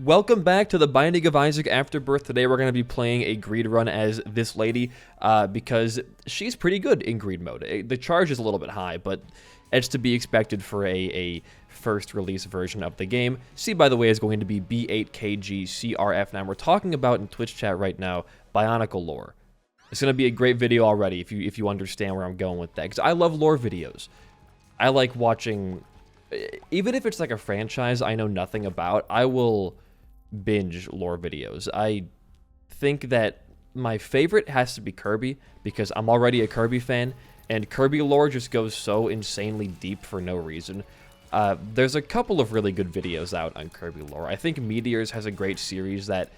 Welcome back to the Binding of Isaac Afterbirth. Today we're going to be playing a greed run as this lady because she's pretty good in greed mode. The charge is a little bit high, but it's to be expected for a first release version of the game. C, by the way, is going to be B8KGCRF9. We're talking about in Twitch chat right now, Bionicle lore. It's going to be a great video already if you understand where I'm going with that, because I love lore videos. I like watching, even if it's like a franchise I know nothing about, I will binge lore videos. I think that my favorite has to be Kirby, because I'm already a Kirby fan, and Kirby lore just goes so insanely deep for no reason. There's a couple of really good videos out on Kirby lore. I think Meteors has a great series that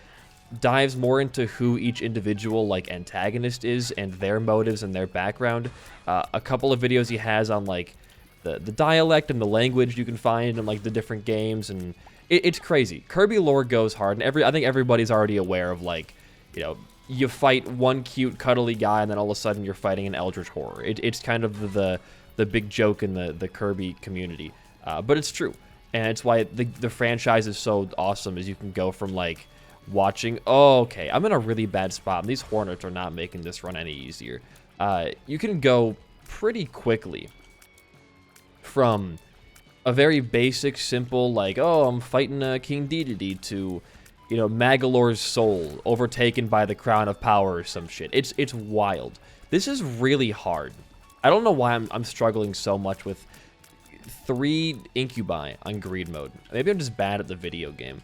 dives more into who each individual like antagonist is and their motives and their background. A couple of videos he has on like the dialect and the language you can find in like the different games, and it's crazy. Kirby lore goes hard, and I think everybody's already aware of, like, you know, you fight one cute cuddly guy and then all of a sudden you're fighting an eldritch horror. It's kind of the big joke in the Kirby community, but it's true, and it's why the franchise is so awesome. Is you can go from like watching, oh, okay, I'm in a really bad spot, and these Hornets are not making this run any easier. You can go pretty quickly from a very basic, simple, like, oh, I'm fighting King Dedede, to, you know, Magolor's soul overtaken by the Crown of Power or some shit. It's wild. This is really hard. I don't know why I'm struggling so much with 3 incubi on greed mode. Maybe I'm just bad at the video game.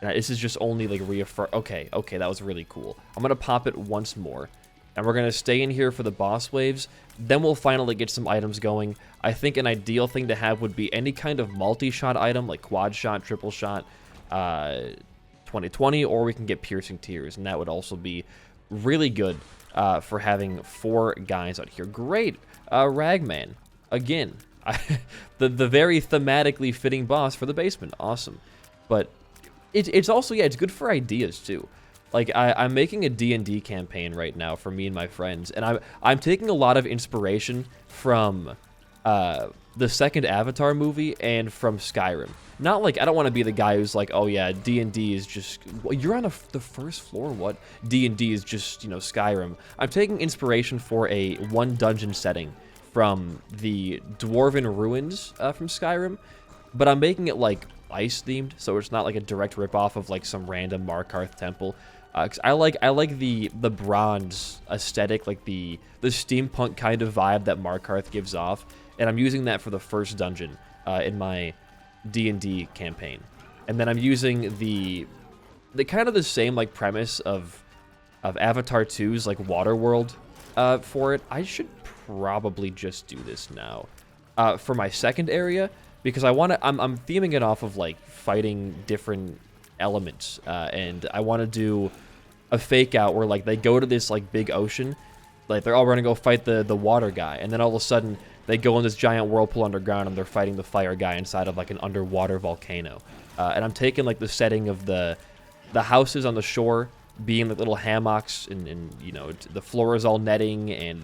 This is just only like reaffirm. Okay, that was really cool. I'm gonna pop it once more, and we're gonna stay in here for the boss waves. Then we'll finally get some items going. I think an ideal thing to have would be any kind of multi-shot item, like quad shot, triple shot, 2020, or we can get piercing tears, and that would also be really good for having 4 guys out here. Great, Ragman again. the very thematically fitting boss for the basement. Awesome, but it's also, yeah, it's good for ideas too. Like, I'm making a D&D campaign right now for me and my friends, and I'm taking a lot of inspiration from the second Avatar movie and from Skyrim. Not like, I don't want to be the guy who's like, oh yeah, D&D is just, you're on the first floor, what? D&D is just, you know, Skyrim. I'm taking inspiration for a 1 dungeon setting from the Dwarven Ruins from Skyrim, but I'm making it like ice themed, so it's not like a direct ripoff of like some random Markarth temple. 'Cause I like the bronze aesthetic, like the steampunk kind of vibe that Markarth gives off, and I'm using that for the first dungeon in my D&D campaign. And then I'm using the kind of the same like premise of Avatar 2's like Waterworld for it. I should probably just do this now for my second area, because I'm theming it off of like fighting different elements, and I want to do a fake out where like they go to this like big ocean, like they're all gonna go fight the water guy, and then all of a sudden they go in this giant whirlpool underground and they're fighting the fire guy inside of like an underwater volcano. And I'm taking like the setting of the houses on the shore being like little hammocks, and you know, the floor is all netting, and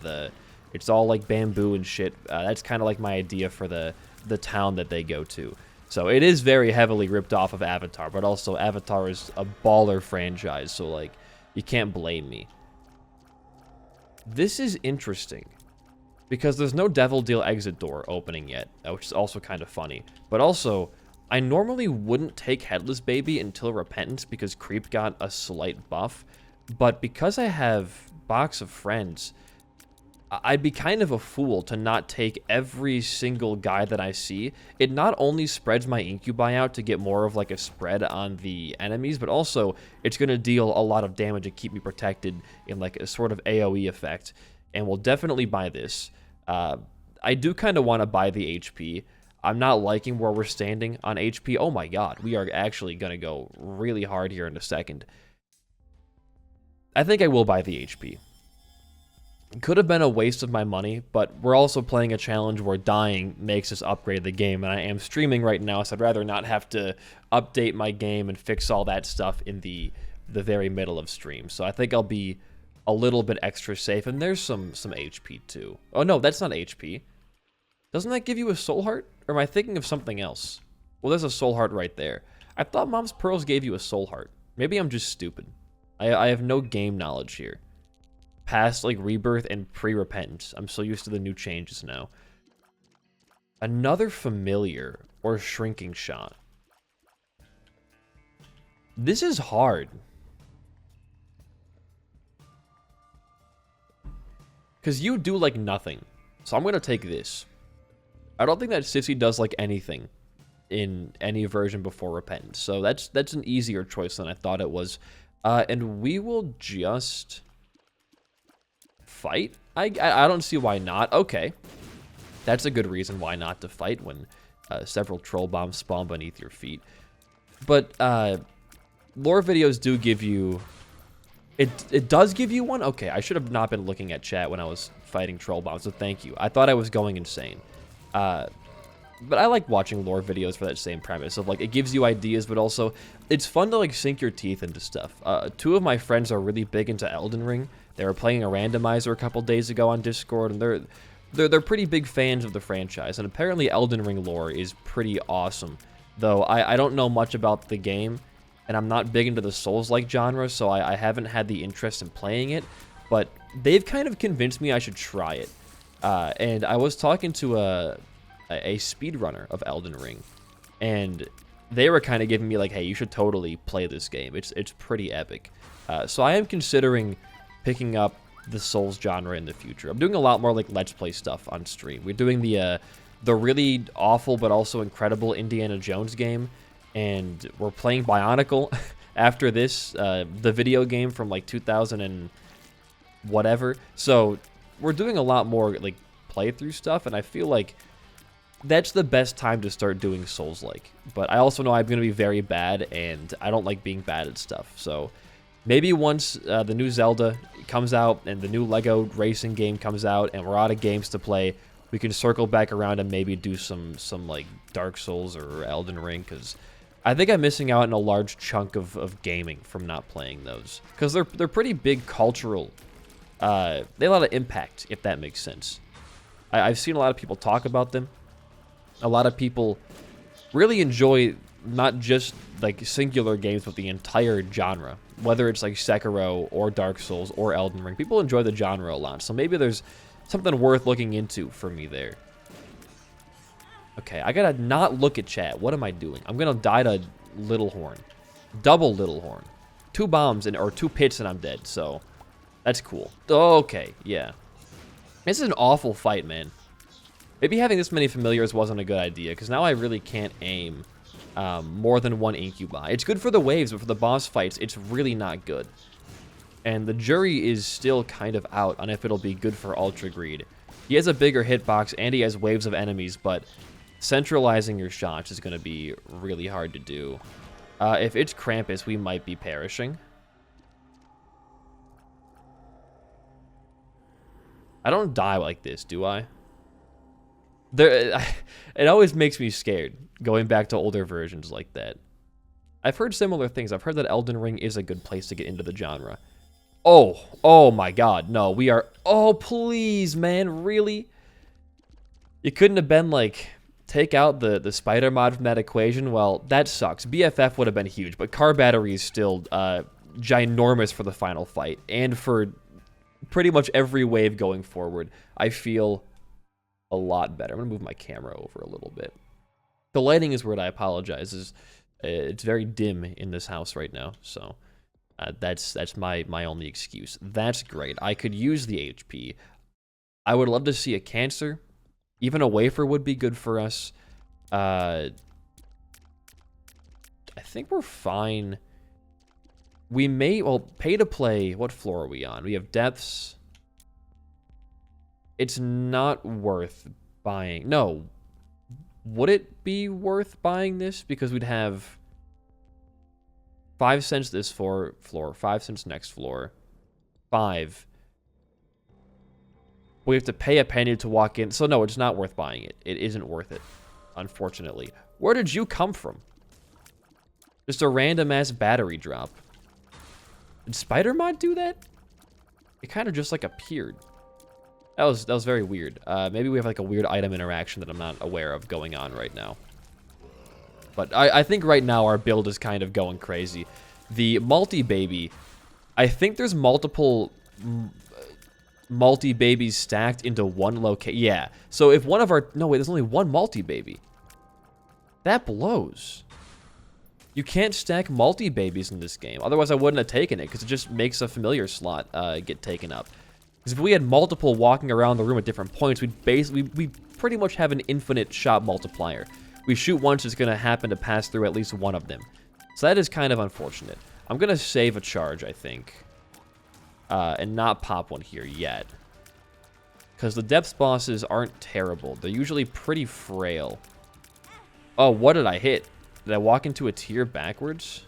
it's all like bamboo and shit. That's kind of like my idea for the town that they go to. So it is very heavily ripped off of Avatar, but also Avatar is a baller franchise, so like, you can't blame me. This is interesting, because there's no Devil Deal exit door opening yet, which is also kind of funny. But also, I normally wouldn't take Headless Baby until Repentance, because Creep got a slight buff, but because I have Box of Friends, I'd be kind of a fool to not take every single guy that I see. It not only spreads my incubi out to get more of like a spread on the enemies, but also it's going to deal a lot of damage and keep me protected in like a sort of AoE effect. And we'll definitely buy this. I do kind of want to buy the HP. I'm not liking where we're standing on HP. Oh my god, we are actually going to go really hard here in a second. I think I will buy the HP. Could have been a waste of my money, but we're also playing a challenge where dying makes us upgrade the game, and I am streaming right now, so I'd rather not have to update my game and fix all that stuff in the very middle of stream. So I think I'll be a little bit extra safe, and there's some HP too. Oh no, that's not HP. Doesn't that give you a soul heart? Or am I thinking of something else? Well, there's a soul heart right there. I thought Mom's Pearls gave you a soul heart. Maybe I'm just stupid. I have no game knowledge here. Past, like, rebirth and pre-repentance. I'm so used to the new changes now. Another familiar or shrinking shot. This is hard. Because you do, like, nothing. So I'm going to take this. I don't think that Sissy does, like, anything in any version before repentance. So that's an easier choice than I thought it was. And we will just fight. I don't see why not. Okay. That's a good reason why not to fight when several troll bombs spawn beneath your feet. But lore videos do give you... It does give you one? Okay, I should have not been looking at chat when I was fighting troll bombs, so thank you. I thought I was going insane. But I like watching lore videos for that same premise of, like, it gives you ideas, but also it's fun to, like, sink your teeth into stuff. Two of my friends are really big into Elden Ring. They were playing a randomizer a couple days ago on Discord, and they're pretty big fans of the franchise, and apparently Elden Ring lore is pretty awesome. Though I don't know much about the game, and I'm not big into the Souls-like genre, so I haven't had the interest in playing it, but they've kind of convinced me I should try it. And I was talking to a speedrunner of Elden Ring, and they were kind of giving me like, hey, you should totally play this game. It's pretty epic. So I am considering picking up the Souls genre in the future. I'm doing a lot more like Let's Play stuff on stream. We're doing the really awful but also incredible Indiana Jones game, and we're playing Bionicle after this, the video game from like 2000 and whatever. So we're doing a lot more like playthrough stuff, and I feel like that's the best time to start doing Souls-like. But I also know I'm going to be very bad, and I don't like being bad at stuff. So maybe once the new Zelda comes out and the new Lego racing game comes out and we're out of games to play, we can circle back around and maybe do some like Dark Souls or Elden Ring, because I think I'm missing out on a large chunk of gaming from not playing those. Because they're pretty big cultural. They have a lot of impact, if that makes sense. I've seen a lot of people talk about them. A lot of people really enjoy not just like singular games, but the entire genre. Whether it's like Sekiro or Dark Souls or Elden Ring, people enjoy the genre a lot. So maybe there's something worth looking into for me there. Okay, I gotta not look at chat. What am I doing? I'm gonna die to Little Horn. Double Little Horn. 2 bombs or 2 pits and I'm dead, so that's cool. Okay, yeah. This is an awful fight, man. Maybe having this many familiars wasn't a good idea, because now I really can't aim more than 1 incubi. It's good for the waves, but for the boss fights, it's really not good. And the jury is still kind of out on if it'll be good for Ultra Greed. He has a bigger hitbox, and he has waves of enemies, but centralizing your shots is going to be really hard to do. If it's Krampus, we might be perishing. I don't die like this, do I? It always makes me scared, going back to older versions like that. I've heard similar things. I've heard that Elden Ring is a good place to get into the genre. Oh my god, no, we are... Oh, please, man, really? You couldn't have been, like, take out the spider mod from that equation? Well, that sucks. BFF would have been huge, but car battery is still ginormous for the final fight, and for pretty much every wave going forward. I feel a lot better. I'm going to move my camera over a little bit. The lighting is weird, I apologize. It's very dim in this house right now, so that's my only excuse. That's great. I could use the HP. I would love to see a cancer. Even a wafer would be good for us. I think we're fine. We may, well, pay to play. What floor are we on? We have depths. It's not worth buying. No. Would it be worth buying this? Because we'd have 5 cents this floor, 5 cents next floor, 5. We have to pay a penny to walk in. So no, it's not worth buying it. It isn't worth it, unfortunately. Where did you come from? Just a random-ass battery drop. Did Spider Mod do that? It kind of just, like, appeared. That was very weird. Maybe we have, like, a weird item interaction that I'm not aware of going on right now. But I think right now our build is kind of going crazy. The multi-baby, I think there's multiple multi-babies stacked into one location. Yeah, so if one of our... No, wait, there's only one multi-baby. That blows. You can't stack multi-babies in this game. Otherwise, I wouldn't have taken it, because it just makes a familiar slot get taken up. Because if we had multiple walking around the room at different points, we pretty much have an infinite shot multiplier. We shoot once, it's going to happen to pass through at least one of them. So that is kind of unfortunate. I'm going to save a charge, I think. And not pop one here yet. Because the depths bosses aren't terrible. They're usually pretty frail. Oh, what did I hit? Did I walk into a tier backwards?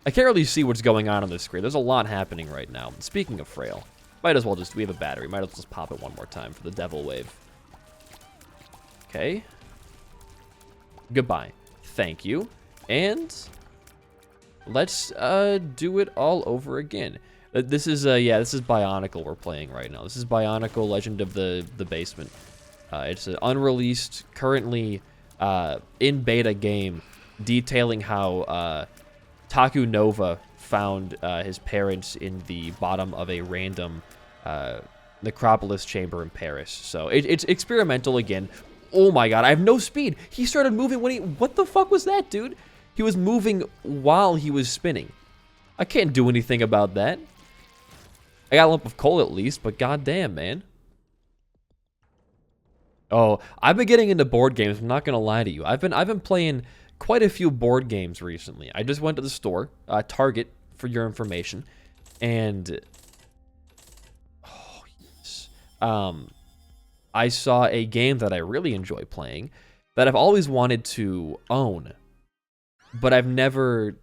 I can't really see what's going on the screen. There's a lot happening right now. Speaking of frail, might as well just... We have a battery. Might as well just pop it one more time for the devil wave. Okay. Goodbye. Thank you. And let's do it all over again. This is this is Bionicle we're playing right now. This is Bionicle Legend of the Basement. It's an unreleased, currently in beta game detailing how Taku Nova found his parents in the bottom of a random necropolis chamber in Paris. So it's experimental again. Oh my god, I have no speed. He started moving when he... What the fuck was that, dude? He was moving while he was spinning. I can't do anything about that. I got a lump of coal at least, but goddamn, man. Oh, I've been getting into board games. I'm not gonna lie to you. I've been playing quite a few board games recently. I just went to the store, Target, for your information, and oh yes, I saw a game that I really enjoy playing that I've always wanted to own, but I've never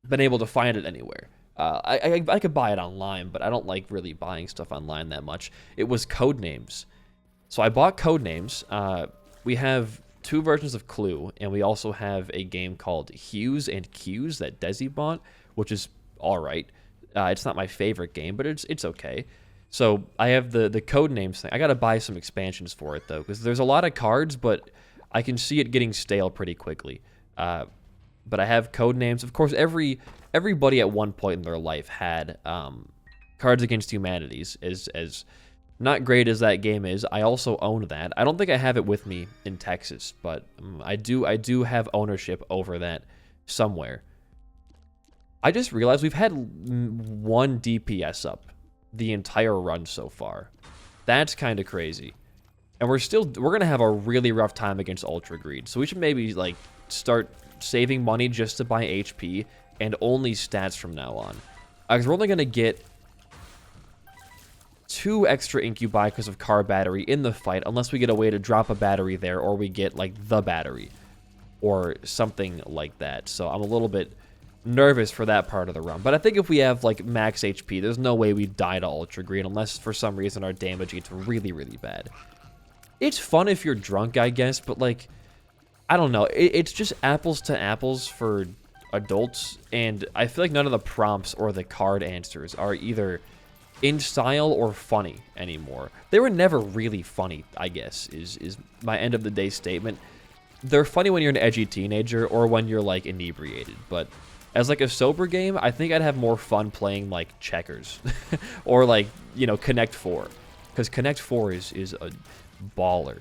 been able to find it anywhere. I could buy it online, but I don't like really buying stuff online that much. It was Codenames. So I bought Codenames. We have 2 versions of Clue, and we also have a game called Hues and Cues that Desi bought, which is alright. It's not my favorite game, but it's okay. So I have the Codenames thing. I gotta buy some expansions for it, though, because there's a lot of cards, but I can see it getting stale pretty quickly. But I have Codenames. Of course, everybody at one point in their life had Cards Against Humanities. As not great as that game is, I also own that. I don't think I have it with me in Texas, but I do have ownership over that somewhere. I just realized we've had 1 DPS up the entire run so far. That's kind of crazy. And we're gonna have a really rough time against Ultra Greed. So we should maybe like start saving money just to buy HP and only stats from now on. Because we're only gonna get 2 extra incubi because of car battery in the fight, unless we get a way to drop a battery there, or we get like the battery or something like that. So I'm a little bit nervous for that part of the run. But I think if we have like max HP, there's no way we die to Ultra Greed unless for some reason our damage gets really, really bad. It's fun if you're drunk, I guess, but like, I don't know. It's just apples to apples for adults, and I feel like none of the prompts or the card answers are either in style or funny anymore. They were never really funny, I guess, is my end of the day statement. They're funny when you're an edgy teenager or when you're like inebriated, but as like a sober game, I think I'd have more fun playing like checkers or like, you know, Connect 4, because Connect 4 is a baller.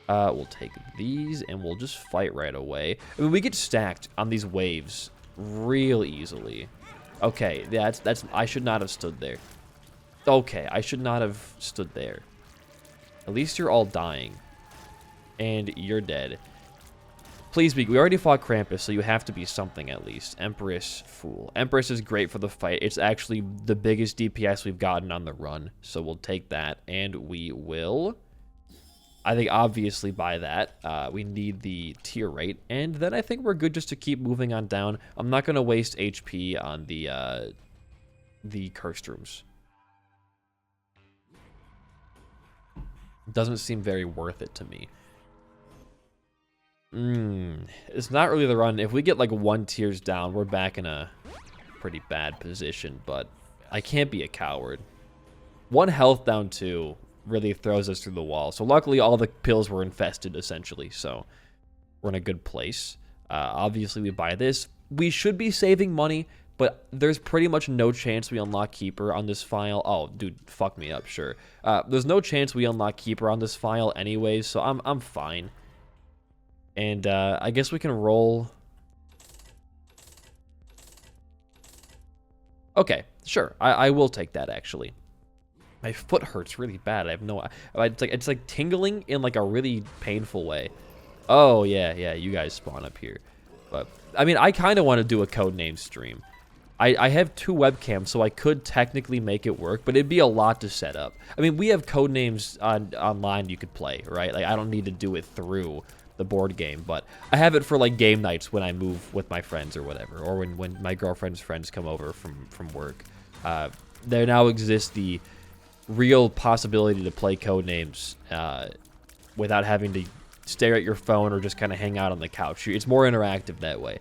We'll take these and we'll just fight right away. I mean, we get stacked on these waves real easily. Okay, that's I should not have stood there. Okay, I should not have stood there. At least you're all dying. And you're dead. Please be. We already fought Krampus, so you have to be something at least. Empress, Fool. Empress is great for the fight. It's actually the biggest DPS we've gotten on the run. So we'll take that. And we will, I think, obviously buy that. We need the tier rate. And then I think we're good just to keep moving on down. I'm not going to waste HP on the cursed rooms. Doesn't seem very worth it to me. It's not really the run. If we get like 1 tiers down, we're back in a pretty bad position, but I can't be a coward. 1 health down too really throws us through the wall. So luckily all the pills were infested essentially, so we're in a good place. Obviously, we buy this. We should be saving money, but there's pretty much no chance we unlock Keeper on this file. Oh, dude, fuck me up, sure. There's no chance we unlock Keeper on this file anyways, so I'm fine. And I guess we can roll. Okay, sure. I will take that, actually. My foot hurts really bad. I have no... It's like tingling in like a really painful way. Oh, yeah, you guys spawn up here. But, I mean, I kind of want to do a Codename stream. I have 2 webcams, so I could technically make it work, but it'd be a lot to set up. I mean, we have Codenames online you could play, right? Like, I don't need to do it through the board game, but I have it for, like, game nights when I move with my friends or whatever, or when my girlfriend's friends come over from work. There now exists the real possibility to play Codenames without having to stare at your phone or just kind of hang out on the couch. It's more interactive that way.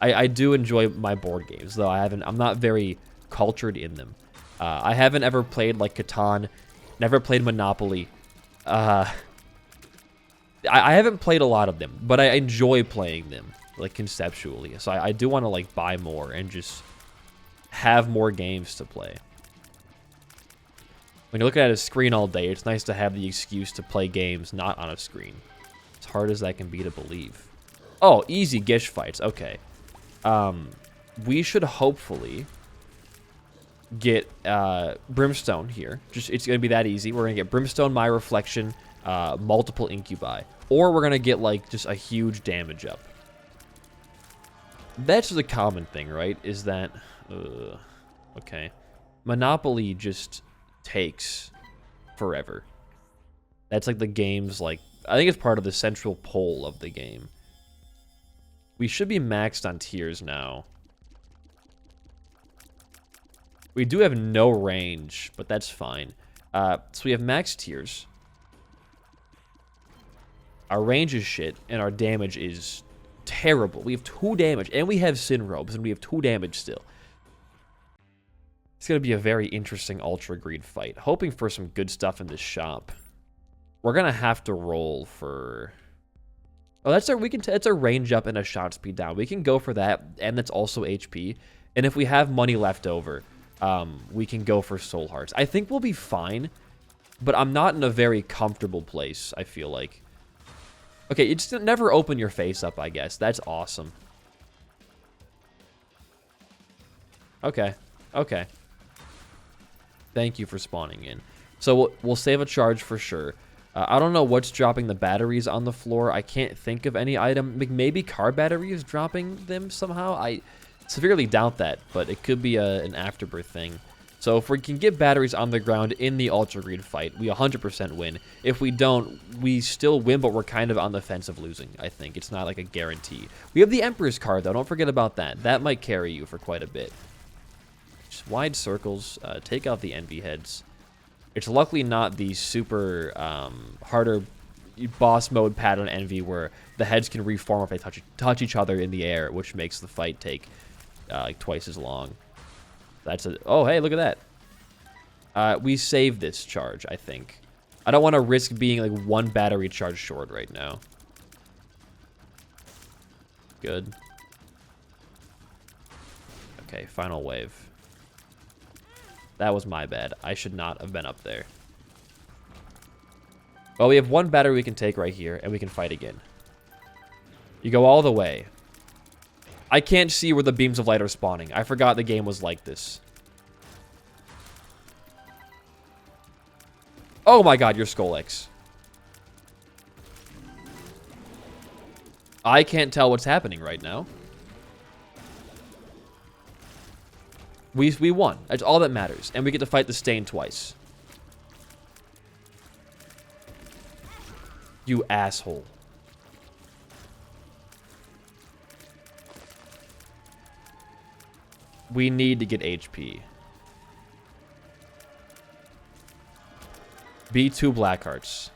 I do enjoy my board games, though I'm not very cultured in them. I haven't ever played like Catan, never played Monopoly. I haven't played a lot of them, but I enjoy playing them, like, conceptually. So I do want to, like, buy more and just have more games to play. When you're looking at a screen all day, it's nice to have the excuse to play games not on a screen. As hard as that can be to believe. Oh, easy Gish fights. Okay. We should hopefully get Brimstone here. It's going to be that easy. We're going to get Brimstone, My Reflection, multiple Incubi. Or we're going to get, like, just a huge damage up. That's the common thing, right? Is that... okay. Monopoly just takes forever. That's, like, the game's, like... I think it's part of the central pole of the game. We should be maxed on tiers now. We do have no range, but that's fine. So we have max tiers. Our range is shit, and our damage is terrible. We have 2 damage, and we have Sin Robes, and we have 2 damage still. It's going to be a very interesting Ultra Greed fight. Hoping for some good stuff in this shop. We're going to have to roll for... Oh, that's a range up and a shot speed down. We can go for that, and that's also HP. And if we have money left over, we can go for Soul Hearts. I think we'll be fine, but I'm not in a very comfortable place, I feel like. Okay, you just never open your face up, I guess. That's awesome. Okay. Okay. Thank you for spawning in. So we'll save a charge for sure. I don't know what's dropping the batteries on the floor. I can't think of any item. Maybe car battery is dropping them somehow. I severely doubt that, but it could be an afterbirth thing. So if we can get batteries on the ground in the Ultra Greed fight, we 100% win. If we don't, we still win, but we're kind of on the fence of losing, I think. It's not like a guarantee. We have the Emperor's card, though. Don't forget about that. That might carry you for quite a bit. Just wide circles. Take out the Envy heads. It's luckily not the super harder boss mode pattern Envy where the heads can reform if they touch each other in the air, which makes the fight take like twice as long. That's a... Oh, hey, look at that. We save this charge, I think. I don't want to risk being like 1 battery charge short right now. Good. Okay, final wave. That was my bad. I should not have been up there. Well, we have 1 battery we can take right here, and we can fight again. You go all the way. I can't see where the beams of light are spawning. I forgot the game was like this. Oh my god, you're Skull-X. I can't tell what's happening right now. We won. That's all that matters. And we get to fight the Stain twice. You asshole. We need to get HP. B2 Black Hearts.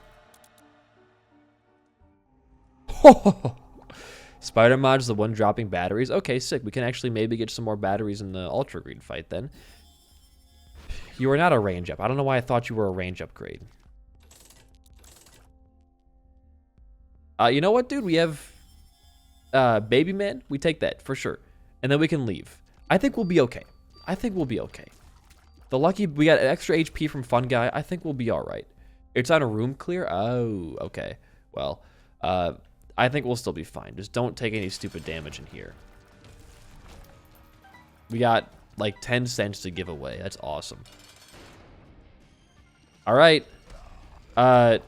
Spider Mod's the one dropping batteries. Okay, sick. We can actually maybe get some more batteries in the Ultra Greed fight then. You are not a range up. I don't know why I thought you were a range upgrade. You know what, dude? We have... Baby Man, we take that for sure. And then we can leave. I think we'll be okay. I think we'll be okay. The lucky, we got extra HP from Fun Guy. I think we'll be all right. It's on a room clear? Oh, okay. Well, I think we'll still be fine. Just don't take any stupid damage in here. We got like 10 cents to give away. That's awesome. All right. I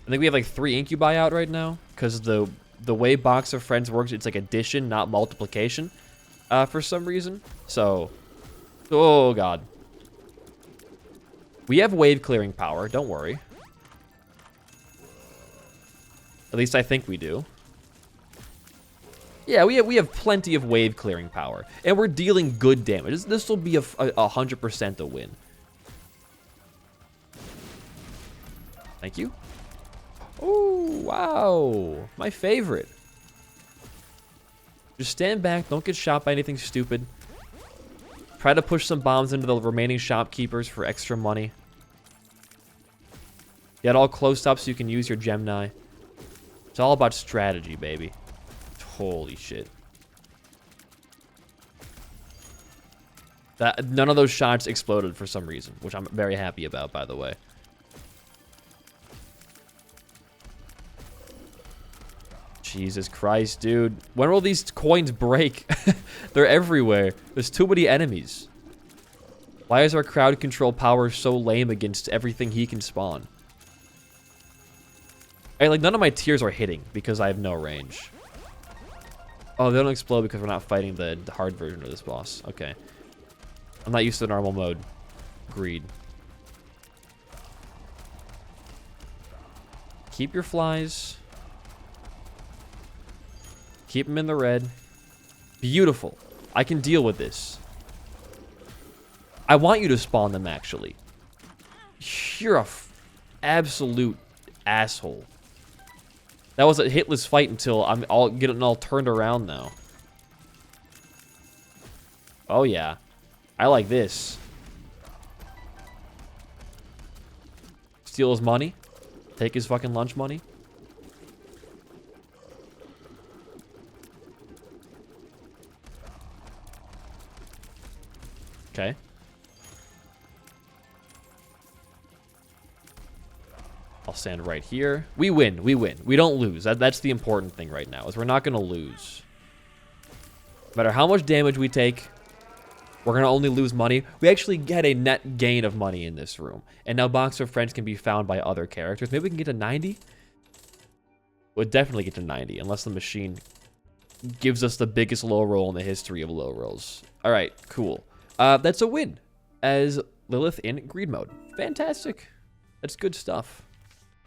think we have like 3 incubi out right now because the way Box of Friends works, it's like addition, not multiplication, for some reason. So, oh god. We have wave clearing power. Don't worry. At least I think we do. Yeah, we have plenty of wave clearing power, and we're dealing good damage. This will be a 100% a win. Thank you. Oh, wow. My favorite. Just stand back. Don't get shot by anything stupid. Try to push some bombs into the remaining shopkeepers for extra money. Get all close up so you can use your Gemini. It's all about strategy, baby. Holy shit. None of those shots exploded for some reason, which I'm very happy about, by the way. Jesus Christ, dude. When will these coins break? They're everywhere. There's too many enemies. Why is our crowd control power so lame against everything he can spawn? Like, none of my tiers are hitting because I have no range. Oh, they don't explode because we're not fighting the hard version of this boss. Okay. I'm not used to normal mode. Greed. Keep your flies. Keep them in the red. Beautiful. I can deal with this. I want you to spawn them, actually. You're a absolute asshole. That was a hitless fight until I'm all getting all turned around now. Oh, yeah. I like this. Steal his money. Take his fucking lunch money. Okay. I'll stand right here. We win. We win. We don't lose. That's the important thing right now, is we're not going to lose. No matter how much damage we take, we're going to only lose money. We actually get a net gain of money in this room. And now Box of Friends can be found by other characters. Maybe we can get to 90? We'll definitely get to 90, unless the machine gives us the biggest low roll in the history of low rolls. All right, cool. That's a win as Lilith in greed mode. Fantastic. That's good stuff.